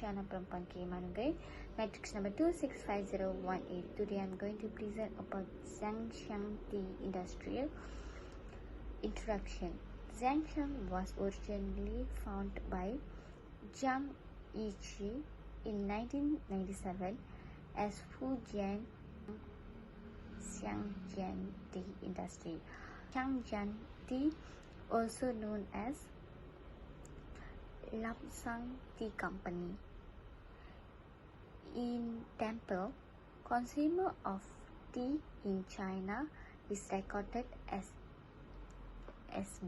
Shan perempuan Manugai, matrix number 265018. Today I'm going to present about Zheng tea industrial introduction. Zheng was originally founded by Zheng in 1997 as Fujian Xiangjian tea industry. Xiangjian tea, also known as Lamsang Tea Company. In Temple, consumer of tea in China is recorded as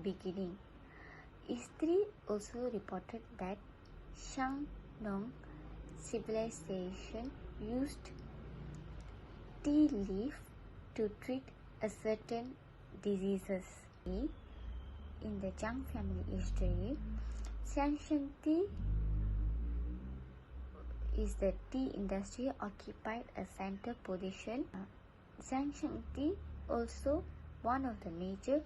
beginning. History also reported that Shandong civilization used tea leaf to treat a certain diseases. In the Zheng family history, Shan tea is the tea industry occupied a center position. Zheng tea also one of the major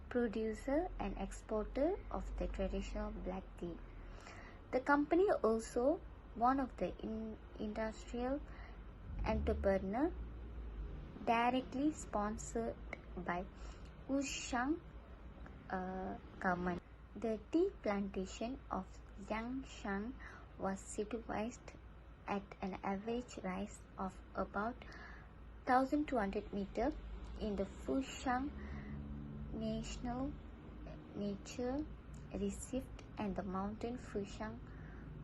producer and exporter of the traditional black tea. The company also one of the industrial entrepreneur directly sponsored by Wushang government. The tea plantation of Zheng was situated at an average rise of about 1200 meters in the Fushang National Nature Reserve and the mountain Fushang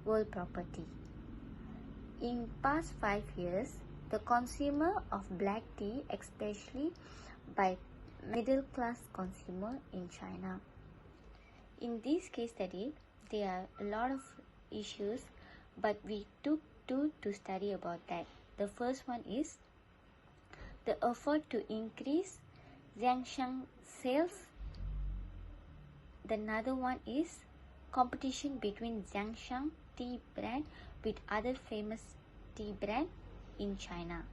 World Property. In past 5 years, the consumer of black tea, especially by middle class consumer in China. In this case study, there are a lot of issues, but we took two to study about that. The first one is the effort to increase Zheng sales. The another one is competition between Zheng tea brand with other famous tea brand in China.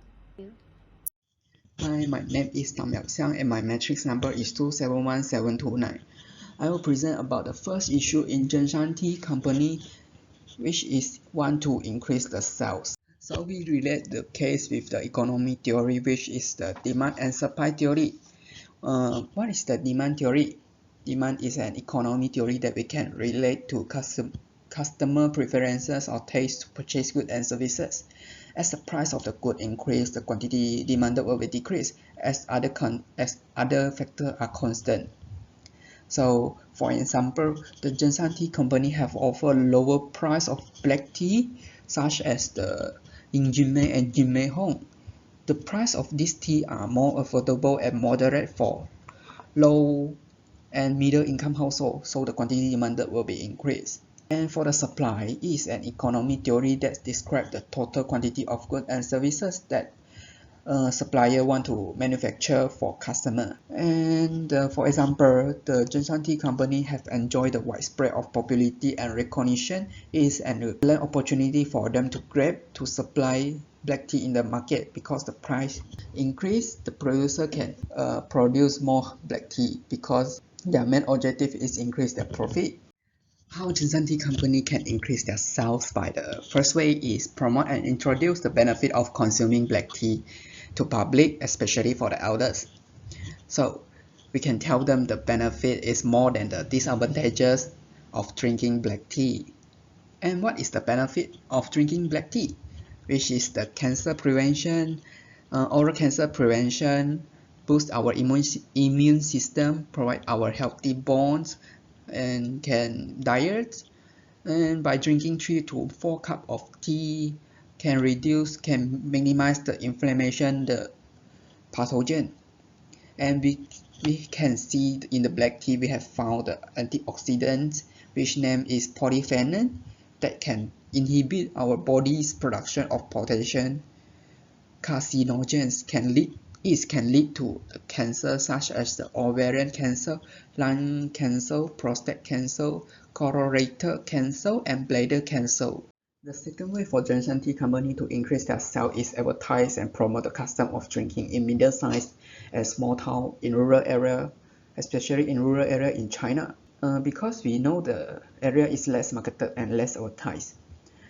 Hi, my name is Xiang and my matrix number is 271729. I will present about the first issue in Zheng Tea Company, which is want to increase the sales. So we relate the case with the economy theory, which is the demand and supply theory. What is the demand theory? Demand is an economy theory that we can relate to customer preferences or taste to purchase goods and services. As the price of the good increase, the quantity demanded will be decreased as other factors are constant. So, for example, the Zheng Tea Company have offered lower price of black tea, such as the Yingjinmei and Jinmei Hong. The price of this tea are more affordable and moderate for low and middle income households, so the quantity demanded will be increased. And for the supply, it is an economy theory that describes the total quantity of goods and services that supplier want to manufacture for customer. And for example, the Zheng Tea Company have enjoyed the widespread of popularity and recognition. It is an excellent opportunity for them to grab to supply black tea in the market because the price increase, the producer can produce more black tea because their main objective is increase their profit. How Zheng Tea Company can increase their sales by the first way is promote and introduce the benefit of consuming black tea to public, especially for the elders. So we can tell them the benefit is more than the disadvantages of drinking black tea. And what is the benefit of drinking black tea? Which is the cancer prevention, oral cancer prevention, boost our immune system, provide our healthy bones, and can diet. And by drinking 3 to 4 cups of tea can minimize the inflammation, the pathogen. And we can see in the black tea we have found the antioxidant, which name is polyphenol, that can inhibit our body's production of potential carcinogens can lead to cancer such as the ovarian cancer, lung cancer, prostate cancer, colorectal cancer, and bladder cancer. The second way for Zheng Tea Company to increase their sales is advertise and promote the custom of drinking in middle-sized and small town in rural area, especially in rural area in China, because we know the area is less marketed and less advertised.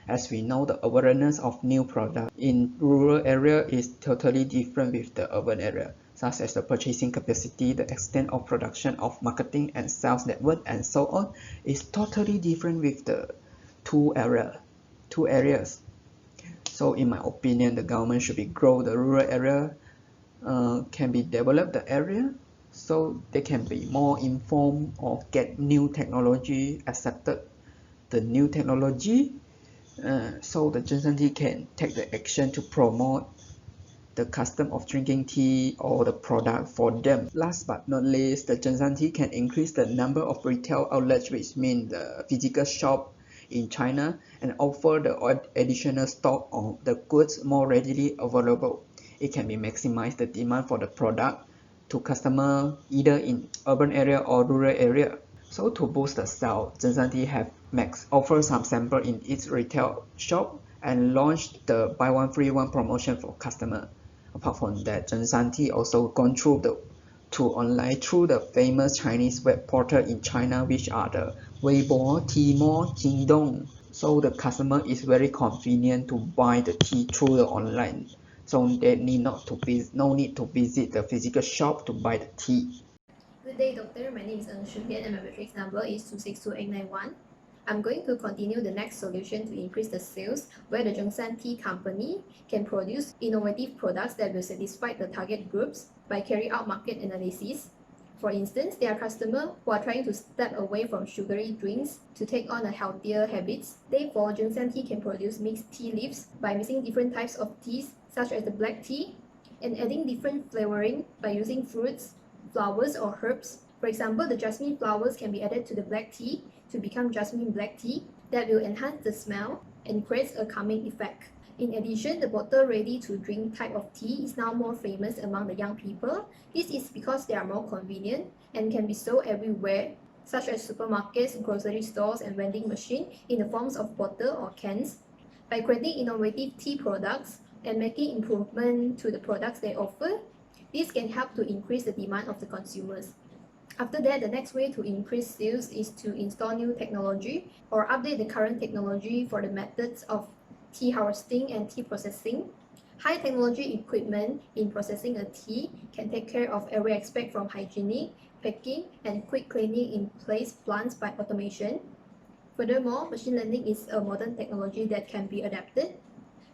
As we know, the awareness of new products in rural area is totally different with the urban area, such as the purchasing capacity, the extent of production of marketing and sales network, and so on, is totally different with the two areas. So in my opinion, the government should be grow the rural area, can be develop the area, so they can be more informed or get new technology, accepted the new technology, so the Zheng tea can take the action to promote the custom of drinking tea or the product for them. Last but not least, the Zheng tea can increase the number of retail outlets, which means the physical shop in China, and offer the additional stock of the goods more readily available. It can be maximize the demand for the product to customer either in urban area or rural area. So to boost the sale, Zheng tea have offer some sample in its retail shop and launched the buy one free one promotion for customer. Apart from that, Zheng tea also gone through online through the famous Chinese web portal in China, which are the Weibo, Tmall, Jingdong. So the customer is very convenient to buy the tea through the online. So they no need to visit the physical shop to buy the tea. Good day, doctor. My name is Shan and my matrix number is 262891. I'm going to continue the next solution to increase the sales, where the Zheng Tea Company can produce innovative products that will satisfy the target groups by carrying out market analysis. For instance, there are customers who are trying to step away from sugary drinks to take on a healthier habits. Therefore, Zheng Tea can produce mixed tea leaves by mixing different types of teas, such as the black tea, and adding different flavoring by using fruits, flowers, or herbs. For example, the jasmine flowers can be added to the black tea to become jasmine black tea that will enhance the smell and creates a calming effect. In addition, the bottle ready to drink type of tea is now more famous among the young people. This is because they are more convenient and can be sold everywhere, such as supermarkets, grocery stores, and vending machines in the forms of bottle or cans. By creating innovative tea products and making improvement to the products they offer, this can help to increase the demand of the consumers. After that, the next way to increase sales is to install new technology or update the current technology for the methods of tea harvesting and tea processing. High technology equipment in processing a tea can take care of every aspect from hygienic, packing, and quick cleaning in place plants by automation. Furthermore, machine learning is a modern technology that can be adapted.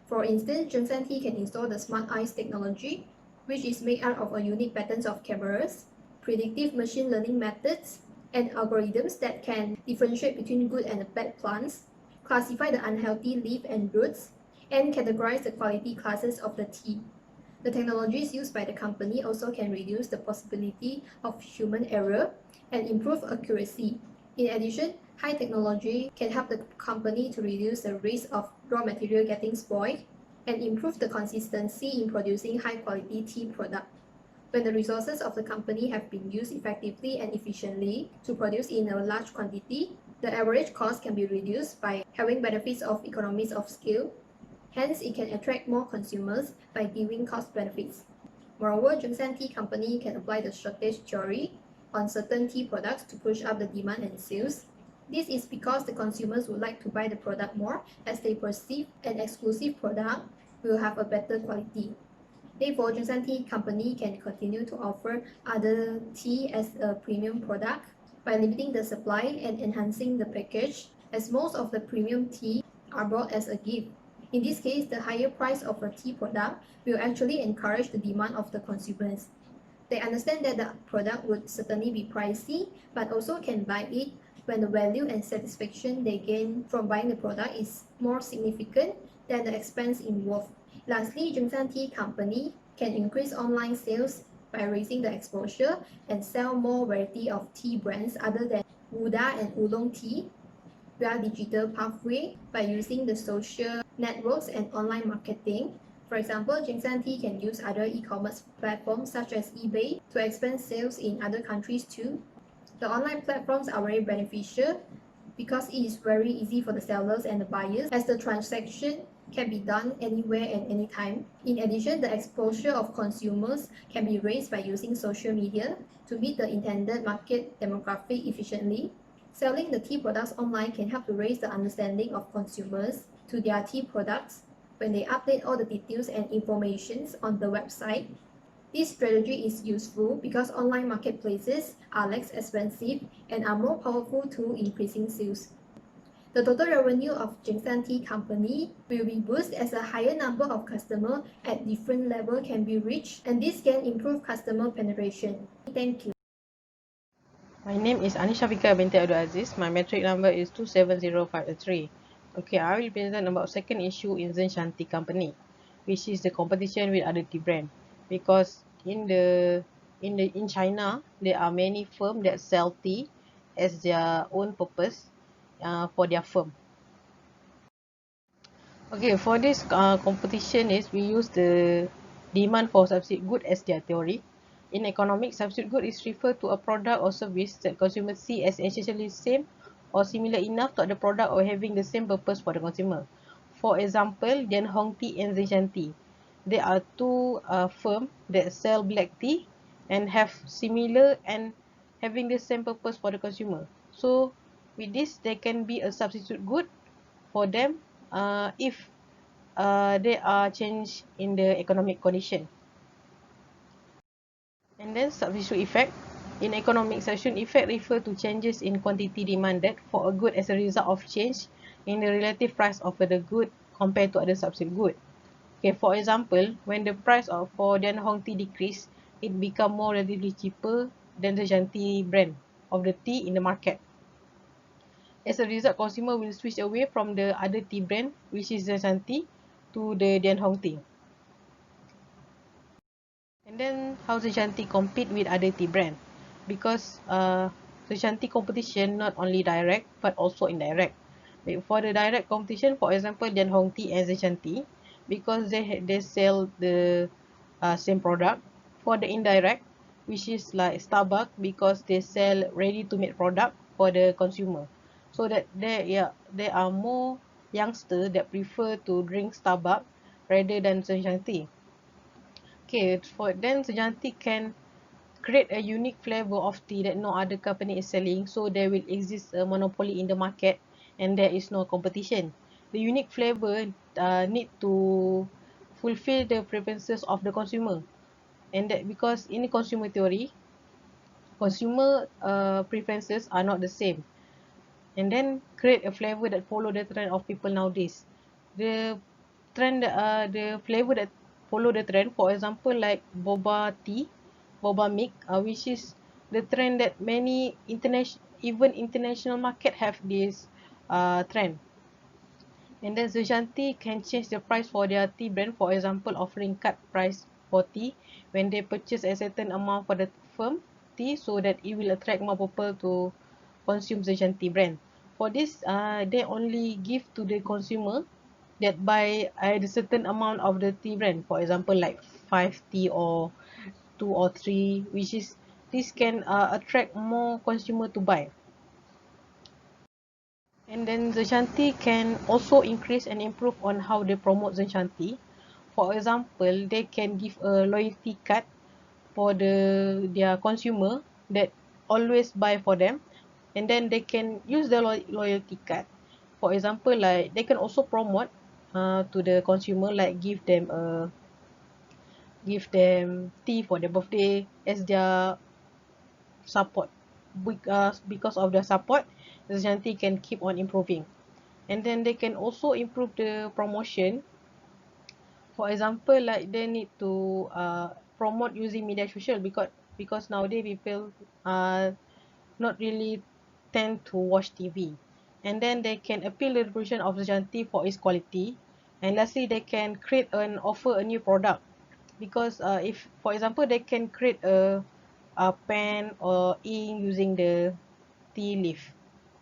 For instance, Zheng Tea can install the Smart Eyes technology, which is made out of a unique patterns of cameras, predictive machine learning methods, and algorithms that can differentiate between good and bad plants, classify the unhealthy leaf and roots, and categorize the quality classes of the tea. The technologies used by the company also can reduce the possibility of human error and improve accuracy. In addition, high technology can help the company to reduce the risk of raw material getting spoiled and improve the consistency in producing high-quality tea product. When the resources of the company have been used effectively and efficiently to produce in a large quantity, the average cost can be reduced by having benefits of economies of scale. Hence, it can attract more consumers by giving cost benefits. Moreover, Zheng Tea Company can apply the shortage theory on certain tea products to push up the demand and sales. This is because the consumers would like to buy the product more as they perceive an exclusive product will have a better quality. Therefore, Zheng Tea Company can continue to offer other tea as a premium product by limiting the supply and enhancing the package, as most of the premium tea are bought as a gift. In this case, the higher price of a tea product will actually encourage the demand of the consumers. They understand that the product would certainly be pricey, but also can buy it when the value and satisfaction they gain from buying the product is more significant than the expense involved. Lastly, Zheng Tea Company can increase online sales by raising the exposure and sell more variety of tea brands other than Wuda and Oolong tea via digital pathway by using the social networks and online marketing. For example, Zheng Tea can use other e-commerce platforms such as eBay to expand sales in other countries too. The online platforms are very beneficial because it is very easy for the sellers and the buyers as the transaction can be done anywhere and anytime. In addition, the exposure of consumers can be raised by using social media to meet the intended market demographic efficiently. Selling the tea products online can help to raise the understanding of consumers to their tea products when they update all the details and informations on the website. This strategy is useful because online marketplaces are less expensive and are more powerful to increasing sales. The total revenue of Zheng Tea Company will be boosted as a higher number of customers at different levels can be reached, and this can improve customer penetration. Thank you. My name is Anisha Fika binti Abdul Aziz. My metric number is 270583. Okay, I will present about second issue in Zheng Tea Company, which is the competition with other tea brand. Because in China, there are many firms that sell tea as their own purpose for their firm. Okay, for this competition is we use the demand for substitute good as their theory. In economics, substitute good is referred to a product or service that consumers see as essentially same or similar enough to other product or having the same purpose for the consumer. For example, Zheng Tea and Zhengshan Tea. There are two firms that sell black tea and have similar and having the same purpose for the consumer. So with this, there can be a substitute good for them if there are change in the economic condition. And then substitute effect. In economics, substitute effect refer to changes in quantity demanded for a good as a result of change in the relative price of the good compared to other substitute good. Okay, for example, when the price of for Zheng tea decrease, it become more relatively cheaper than the Shan tea brand of the tea in the market. As a result, consumer will switch away from the other tea brand, which is the Shan tea, to the Zheng tea. And then how Shan tea compete with other tea brand? Because Shan tea competition not only direct but also indirect. For the direct competition, for example, Zheng tea and Shan tea, because they sell the same product. For the indirect, which is like Starbucks, because they sell ready to make product for the consumer. So that there are more youngsters that prefer to drink Starbucks rather than Shan tea. Okay, for then Zhengshan Tea can create a unique flavor of tea that no other company is selling, so there will exist a monopoly in the market and there is no competition. The unique flavor need to fulfill the preferences of the consumer, and that because in consumer theory, consumer preferences are not the same, and then create a flavor that follow the trend of people nowadays. The trend, the flavor that follow the trend, for example, like boba tea, boba milk, which is the trend that many even international market have this trend. And then Zhengshan can change the price for their tea brand, for example, offering cut price for tea when they purchase a certain amount for the firm tea, so that it will attract more people to consume Zhengshan brand. For this, they only give to the consumer that buy a certain amount of the tea brand, for example, like 5 tea or 2 or 3, which is this can attract more consumer to buy. And then Zenshanti can also increase and improve on how they promote Zenshanti. For example, they can give a loyalty card for their consumer that always buy for them, and then they can use the loyalty card. For example, like they can also promote to the consumer, like give them tea for their birthday as their support. Because of their support, Zenshanti can keep on improving. And then they can also improve the promotion. For example, like they need to promote using media social, because nowadays people not really tend to watch TV. And then they can appeal the version of the Janti for its quality. And lastly, they can create and offer a new product, because if for example they can create a pen or ink using the tea leaf.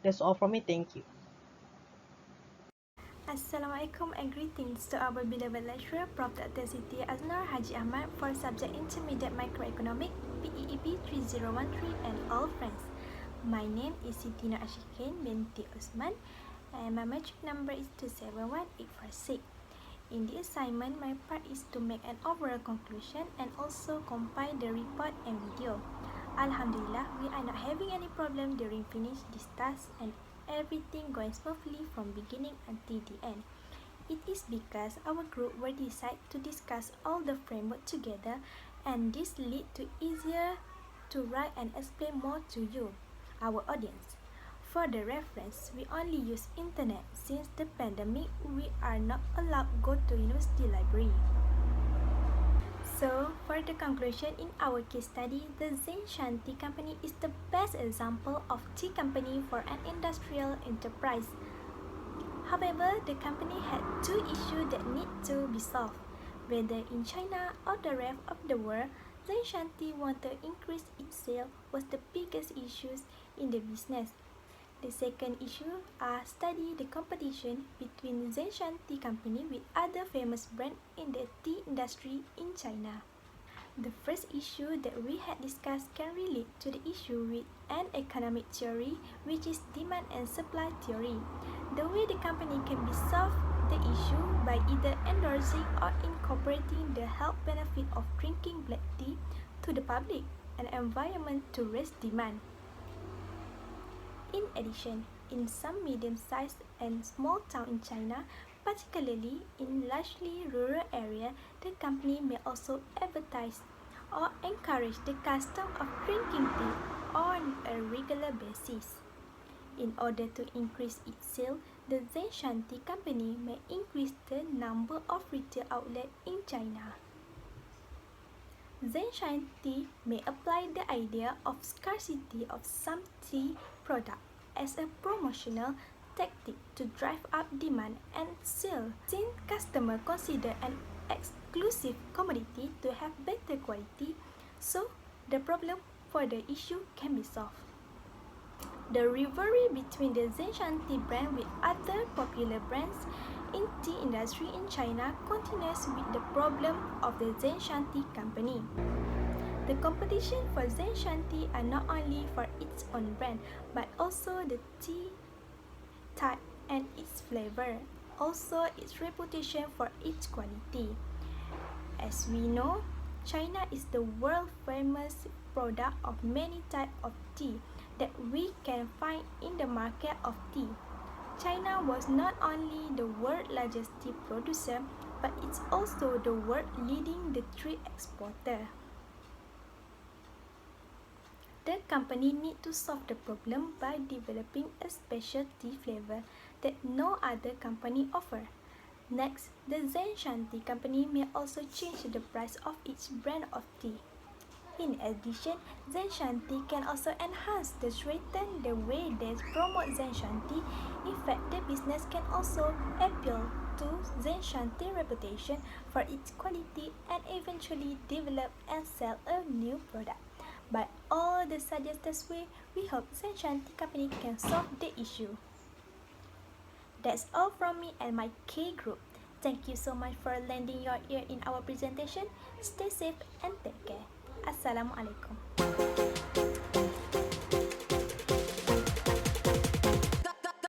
That's all from me. Thank you. Assalamualaikum and greetings to our beloved lecturer Prof. Dr. Siti Aznar Haji Ahmad for subject Intermediate Microeconomic PEEB 3013 and all friends. My name is Siti Nur Ashikin binti Osman and my metric number is 271846. In the assignment, my part is to make an overall conclusion and also compile the report and video. Alhamdulillah, we are not having any problem during finish this task and everything going smoothly from beginning until the end. It is because our group will decide to discuss all the framework together, and this lead to easier to write and explain more to you, our audience. For the reference, we only use internet since the pandemic. We are not allowed to go to university library. So, for the conclusion in our case study, the Shan Tea Company is the best example of tea company for an industrial enterprise. However, the company had two issues that need to be solved. Whether in China or the rest of the world, Shan Tea wanted to increase its sales was the biggest issue in the business. The second issue are study the competition between Shan Tea Company with other famous brands in the tea industry in China. The first issue that we had discussed can relate to the issue with an economic theory, which is demand and supply theory. The way the company can be solved the issue by either endorsing or incorporating the health benefit of drinking black tea to the public and environment to raise demand. In addition, in some medium-sized and small towns in China, particularly in largely rural areas, the company may also advertise or encourage the custom of drinking tea on a regular basis. In order to increase its sales, the Shan Tea Company may increase the number of retail outlets in China. Shan Tea may apply the idea of scarcity of some tea product as a promotional tactic to drive up demand and sales, since customers consider an exclusive commodity to have better quality, so the problem for the issue can be solved. The rivalry between the Shan Tea brand with other popular brands in tea industry in China continues with the problem of the Shan Tea Company. The competition for Shan Tea are not only for its own brand, but also the tea type and its flavor, also its reputation for its quality. As we know, China is the world famous product of many types of tea that we can find in the market of tea. China was not only the world's largest tea producer, but it's also the world leading the tea exporter. The company need to solve the problem by developing a special tea flavor that no other company offer. Next, the Shan Tea Company may also change the price of each brand of tea. In addition, Shan Tea can also enhance the strengthen the way they promote Shan Tea. In fact, the business can also appeal to Shan Tea reputation for its quality and eventually develop and sell a new product. By all the suggested ways, we hope Shan Tea Company can solve the issue. That's all from me and my K group. Thank you so much for lending your ear in our presentation. Stay safe and take care. Assalamualaikum.